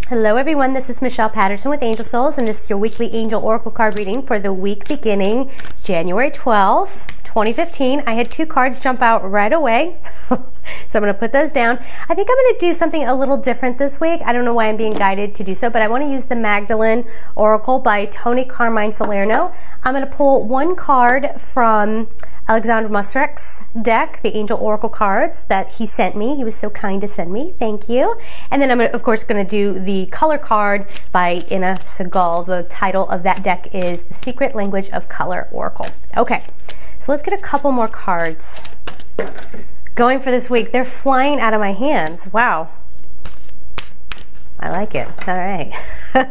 Hello everyone, this is Michelle Patterson with Angel Souls, and this is your weekly Angel Oracle card reading for the week beginning January 12th, 2015. I had two cards jump out right away, so I'm going to put those down. I think I'm going to do something a little different this week. I don't know why I'm being guided to do so, but I want to use the Magdalene Oracle by Tony Carmine Salerno. I'm going to pull one card from Alexander Musrek's deck, the Angel Oracle cards that he sent me. He was so kind to send me. Thank you. And then I'm, of course, going to do the color card by Inna Segal. The title of that deck is The Secret Language of Color Oracle. Okay, so let's get a couple more cards going for this week. They're flying out of my hands. Wow. I like it. All right. All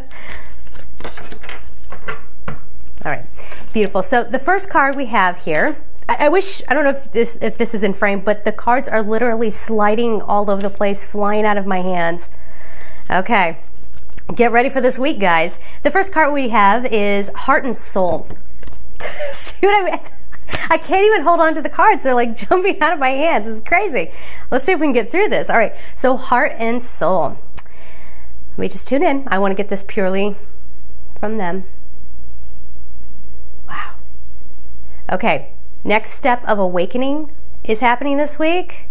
right. Beautiful. So the first card we have here, I don't know if this is in frame, but the cards are literally sliding all over the place, flying out of my hands. Okay, get ready for this week, guys. The first card we have is Heart and Soul. See what I mean? I can't even hold on to the cards. They're like jumping out of my hands. It's crazy. Let's see if we can get through this. All right, so Heart and Soul. Let me just tune in. I want to get this purely from them. Wow. Okay. Next step of awakening is happening this week.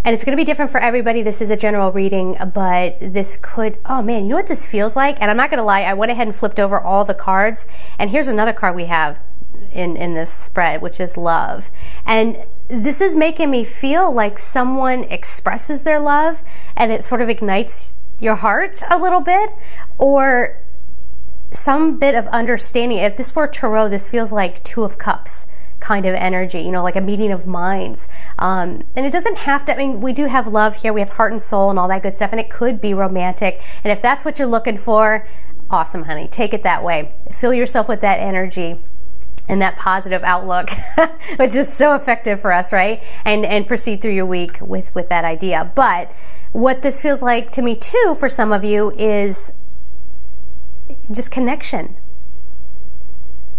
And it's going to be different for everybody. This is a general reading, but this could, oh man, you know what this feels like? And I'm not going to lie, I went ahead and flipped over all the cards. And here's another card we have in this spread, which is Love. And this is making me feel like someone expresses their love and it sort of ignites your heart a little bit, or some bit of understanding. If this were Tarot, this feels like Two of Cups kind of energy, you know, like a meeting of minds. And it doesn't have to, I mean, we do have love here, we have heart and soul and all that good stuff, and it could be romantic. And if that's what you're looking for, awesome, honey. Take it that way. Fill yourself with that energy and that positive outlook, which is so effective for us, right? And proceed through your week with that idea. But what this feels like to me too, for some of you, is just connection.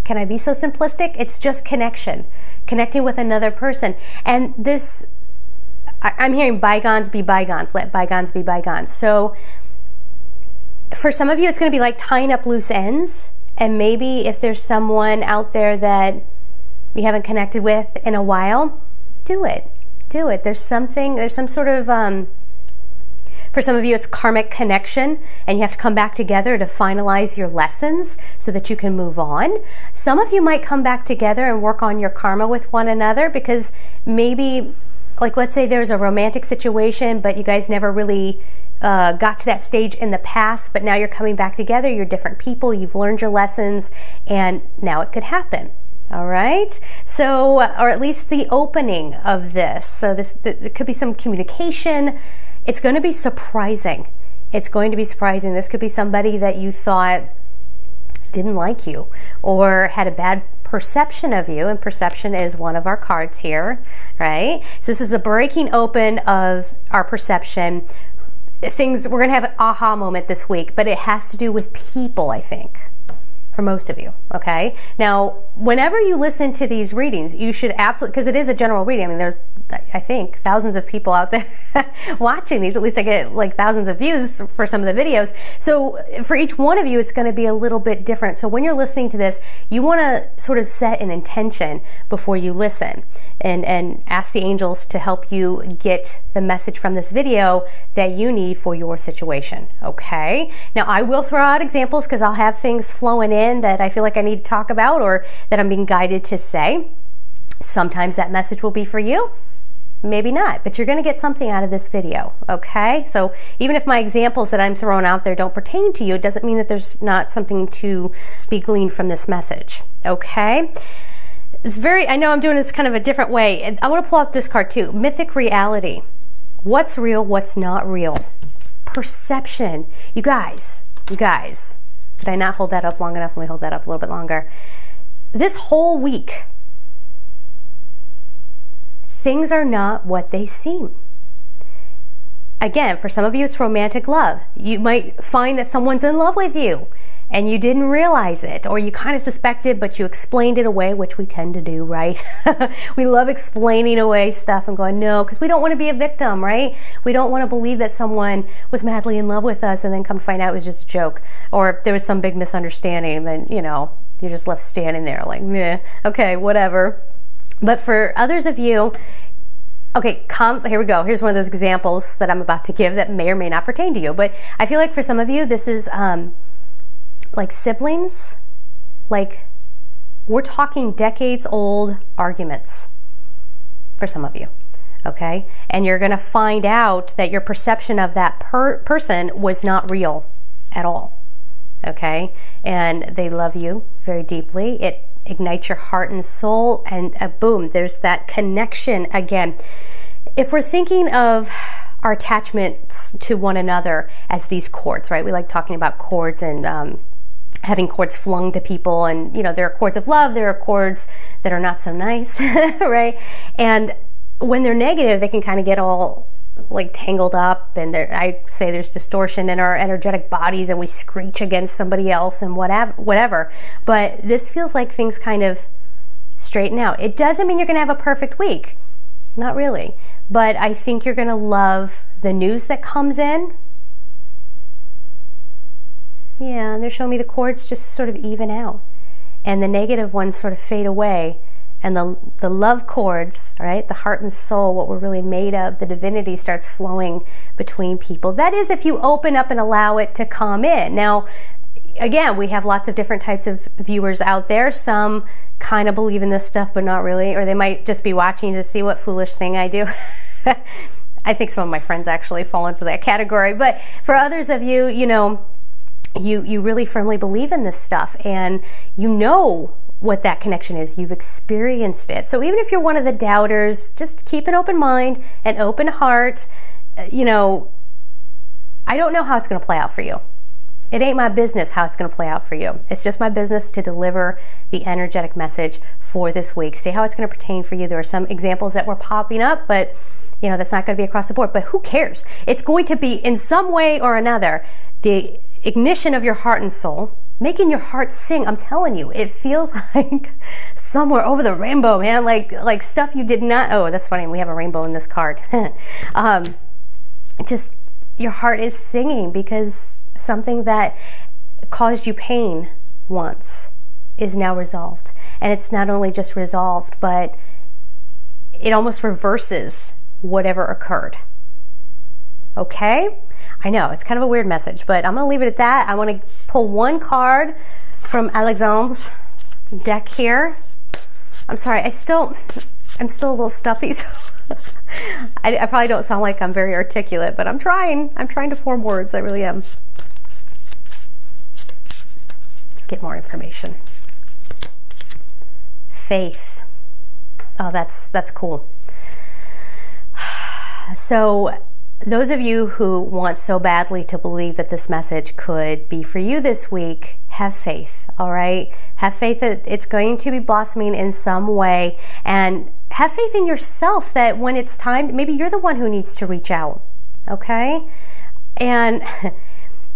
Can I be so simplistic? It's just connection, connecting with another person. And this, I'm hearing bygones be bygones, let bygones be bygones. So for some of you, it's going to be like tying up loose ends. And maybe if there's someone out there that you haven't connected with in a while, do it. Do it. There's some sort of, for some of you, it's karmic connection, and you have to come back together to finalize your lessons so that you can move on. Some of you might come back together and work on your karma with one another, because maybe, like, let's say there's a romantic situation, but you guys never really got to that stage in the past, but now you're coming back together, you're different people, you've learned your lessons, and now it could happen. All right, so, or at least the opening of this. So there could be some communication. It's going to be surprising. It's going to be surprising. This could be somebody that you thought didn't like you or had a bad perception of you, and perception is one of our cards here, right? So this is a breaking open of our perception. We're going to have an aha moment this week, but it has to do with people, I think, for most of you, okay? Now, whenever you listen to these readings, you should absolutely, because it is a general reading. I mean, there's, I think, thousands of people out there watching these. At least I get like thousands of views for some of the videos. So for each one of you, it's going to be a little bit different. So when you're listening to this, you want to sort of set an intention before you listen, and ask the angels to help you get the message from this video that you need for your situation, okay? Now, I will throw out examples because I'll have things flowing in that I feel like I need to talk about or that I'm being guided to say. Sometimes that message will be for you, maybe not, but you're going to get something out of this video, okay? So even if my examples that I'm throwing out there don't pertain to you, it doesn't mean that there's not something to be gleaned from this message, okay? It's I know I'm doing this kind of a different way. I want to pull out this card too, Mythic Reality. What's real, what's not real? Perception. You guys, did I not hold that up long enough? Let me hold that up a little bit longer. This whole week, things are not what they seem. Again, for some of you, it's romantic love. You might find that someone's in love with you, and you didn't realize it, or you kind of suspected, but you explained it away, which we tend to do, right? We love explaining away stuff and going, no, because we don't want to be a victim, right? We don't want to believe that someone was madly in love with us and then come to find out it was just a joke, or there was some big misunderstanding, and then, you know, you're just left standing there like, meh, okay, whatever. But for others of you, okay, here we go. Here's one of those examples that I'm about to give that may or may not pertain to you. But I feel like for some of you, this is like siblings. Like, we're talking decades old arguments for some of you, okay? And you're going to find out that your perception of that person was not real at all, okay? And they love you very deeply. It ignites your heart and soul, and boom, there's that connection again. If we're thinking of our attachments to one another as these cords, right? We like talking about cords and having cords flung to people, and you know, there are cords of love, there are cords that are not so nice, right? And when they're negative, they can kind of get all like tangled up, and I say there's distortion in our energetic bodies, and we screech against somebody else and whatever. But this feels like things kind of straighten out. It doesn't mean you're going to have a perfect week, not really, but I think you're going to love the news that comes in. Yeah, and they're showing me the cords just sort of even out, and the negative ones sort of fade away. And the love cords, right, the heart and soul, what we're really made of, the divinity starts flowing between people. That is if you open up and allow it to come in. Now, again, we have lots of different types of viewers out there. Some kind of believe in this stuff, but not really. Or they might just be watching to see what foolish thing I do. I think some of my friends actually fall into that category. But for others of you, you know, you really firmly believe in this stuff, and you know what that connection is. You've experienced it. So even if you're one of the doubters, just keep an open mind, an open heart. You know, I don't know how it's going to play out for you. It ain't my business how it's going to play out for you. It's just my business to deliver the energetic message for this week. See how it's going to pertain for you. There are some examples that were popping up, but you know, that's not going to be across the board. But who cares? It's going to be in some way or another the ignition of your heart and soul, making your heart sing. I'm telling you, it feels like somewhere over the rainbow, man. Like stuff you did not. Oh, that's funny. We have a rainbow in this card. Just your heart is singing because something that caused you pain once is now resolved. And it's not only just resolved, but it almost reverses whatever occurred. Okay? I know, it's kind of a weird message, but I'm going to leave it at that. I want to pull one card from Alexandre's deck here. I'm sorry, I'm still a little stuffy, so I probably don't sound like I'm very articulate, but I'm trying. I'm trying to form words. I really am. Let's get more information. Faith. Oh, that's cool. So those of you who want so badly to believe that this message could be for you this week, have faith, all right? Have faith that it's going to be blossoming in some way, and have faith in yourself that when it's time, maybe you're the one who needs to reach out, okay? And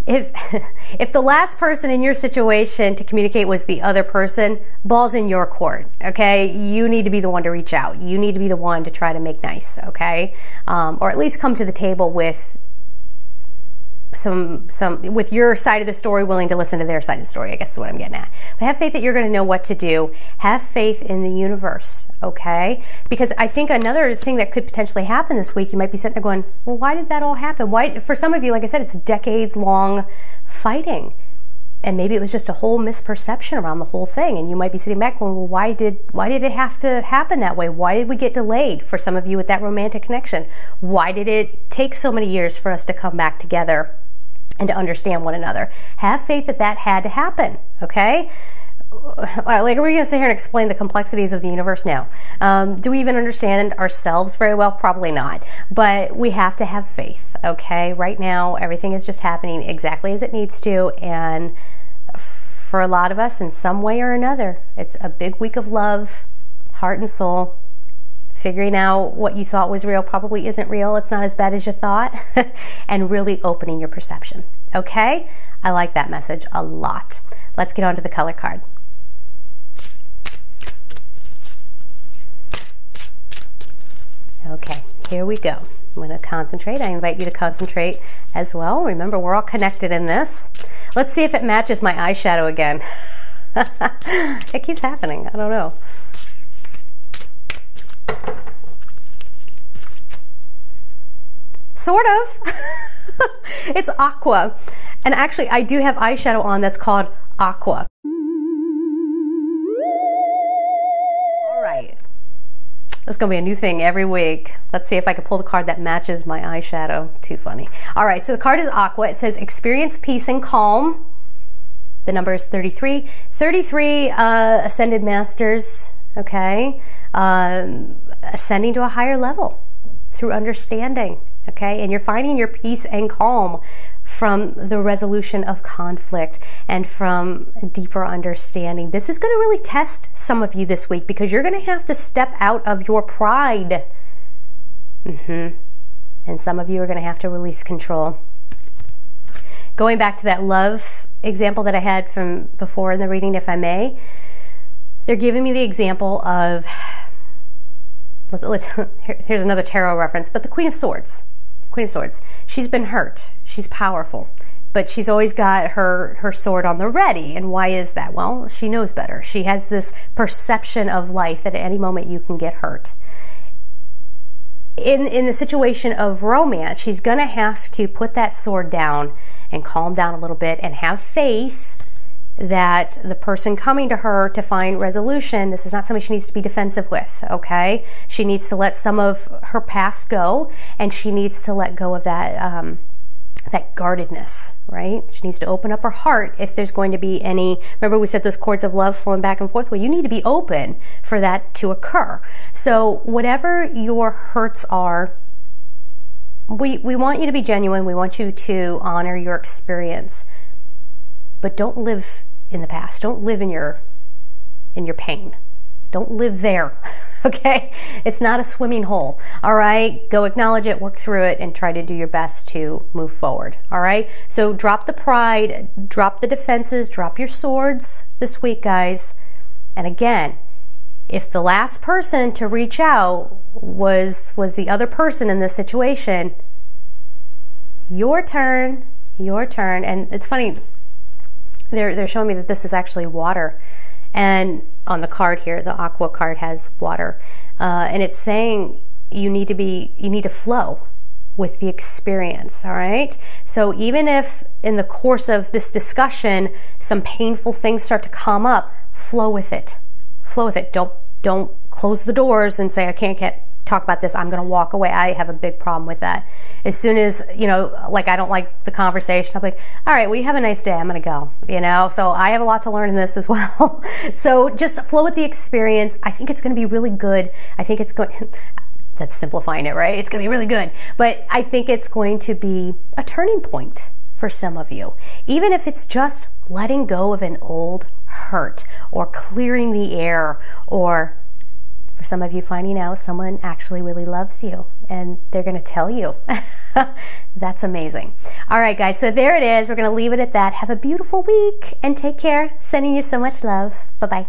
if the last person in your situation to communicate was the other person, ball's in your court, okay? You need to be the one to reach out. You need to be the one to try to make nice, okay? Or at least come to the table with with your side of the story, willing to listen to their side of the story, I guess is what I'm getting at. But have faith that you're going to know what to do. Have faith in the universe, okay? Because I think another thing that could potentially happen this week, you might be sitting there going, well, why did that all happen? Why? For some of you, like I said, it's decades-long fighting. And maybe it was just a whole misperception around the whole thing. And you might be sitting back going, well, why did it have to happen that way? Why did we get delayed for some of you with that romantic connection? Why did it take so many years for us to come back together and to understand one another? Have faith that that had to happen, okay? Like, are we going to sit here and explain the complexities of the universe now? Do we even understand ourselves very well? Probably not. But we have to have faith, okay? Right now, everything is just happening exactly as it needs to, and for a lot of us, in some way or another, it's a big week of love, heart and soul, figuring out what you thought was real probably isn't real, it's not as bad as you thought, and really opening your perception, okay? I like that message a lot. Let's get on to the color card. Okay, here we go. I'm going to concentrate. I invite you to concentrate as well. Remember, we're all connected in this. Let's see if it matches my eyeshadow again. It keeps happening. I don't know. Sort of. It's aqua. And actually, I do have eyeshadow on that's called aqua. All right. That's going to be a new thing every week. Let's see if I can pull the card that matches my eyeshadow. Too funny. All right, so the card is aqua. It says experience peace and calm. The number is 33. 33 ascended masters, okay? Ascending to a higher level through understanding, okay? And you're finding your peace and calm from the resolution of conflict and from deeper understanding. This is going to really test some of you this week because you're going to have to step out of your pride. And some of you are going to have to release control. Going back to that love example that I had from before in the reading, if I may, they're giving me the example of, here's another tarot reference, but the Queen of Swords. Queen of Swords. She's been hurt. She's powerful, but she's always got her sword on the ready. And why is that? Well, she knows better. She has this perception of life that at any moment you can get hurt. In the situation of romance, she's going to have to put that sword down and calm down a little bit and have faith that the person coming to her to find resolution, this is not something she needs to be defensive with, okay? She needs to let some of her past go, and she needs to let go of that that guardedness, right? She needs to open up her heart if there's going to be any, remember we said those cords of love flowing back and forth? Well, you need to be open for that to occur. So whatever your hurts are, we want you to be genuine. We want you to honor your experience, but don't live in the past. Don't live in your pain. Don't live there, okay? It's not a swimming hole, all right? Go acknowledge it, work through it, and try to do your best to move forward, all right? So drop the pride, drop the defenses, drop your swords this week, guys. And again, if the last person to reach out was the other person in this situation, your turn. And it's funny, they're showing me that this is actually water. And on the card here, the aqua card has water. And it's saying you need to flow with the experience, all right? So even if in the course of this discussion, some painful things start to come up, flow with it. Flow with it. Don't close the doors and say, I can't talk about this, I'm going to walk away. I have a big problem with that. As soon as, like I don't like the conversation, I'm like, all right, well, you have a nice day, I'm going to go, So I have a lot to learn in this as well. So just flow with the experience. I think it's going to be really good. I think it's going, that's simplifying it, right? It's going to be really good. But I think it's going to be a turning point for some of you. Even if it's just letting go of an old hurt or clearing the air, or for some of you finding out someone actually really loves you and they're going to tell you. That's amazing. All right, guys, so there it is. We're going to leave it at that. Have a beautiful week and take care. Sending you so much love. Bye-bye.